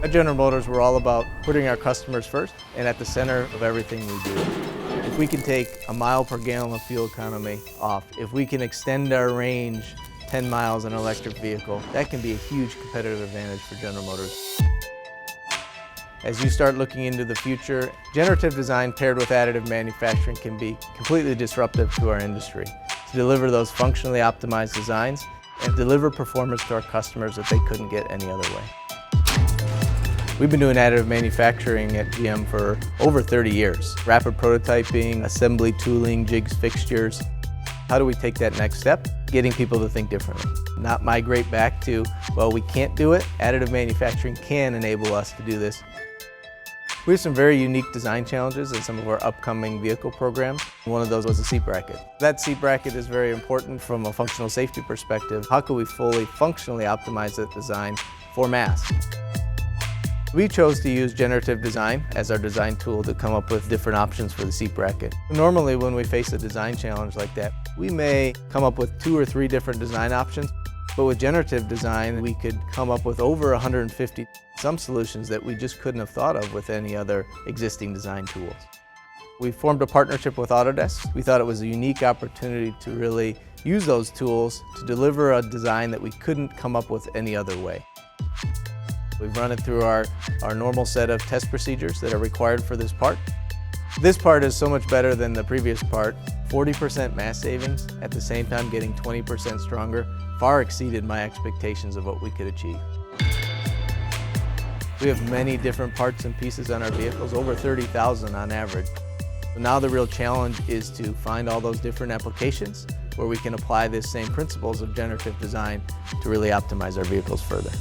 At General Motors, we're all about putting our customers first and at the center of everything we do. If we can take a mile per gallon of fuel economy off, if we can extend our range 10 miles in an electric vehicle, that can be a huge competitive advantage for General Motors. As you start looking into the future, generative design paired with additive manufacturing can be completely disruptive to our industry to deliver those functionally optimized designs and deliver performance to our customers that they couldn't get any other way. We've been doing additive manufacturing at GM for over 30 years. Rapid prototyping, assembly tooling, jigs, fixtures. How do we take that next step? Getting people to think differently. Not migrate back to, well, we can't do it. Additive manufacturing can enable us to do this. We have some very unique design challenges in some of our upcoming vehicle programs. One of those was the seat bracket. That seat bracket is very important from a functional safety perspective. How can we fully functionally optimize that design for mass? We chose to use Generative Design as our design tool to come up with different options for the seat bracket. Normally when we face a design challenge like that, we may come up with 2 or 3 different design options, but with Generative Design we could come up with over 150 some solutions that we just couldn't have thought of with any other existing design tools. We formed a partnership with Autodesk. We thought it was a unique opportunity to really use those tools to deliver a design that we couldn't come up with any other way. We've run it through our normal set of test procedures that are required for this part. This part is so much better than the previous part. 40% mass savings, at the same time getting 20% stronger, far exceeded my expectations of what we could achieve. We have many different parts and pieces on our vehicles, over 30,000 on average. So now the real challenge is to find all those different applications where we can apply the same principles of generative design to really optimize our vehicles further.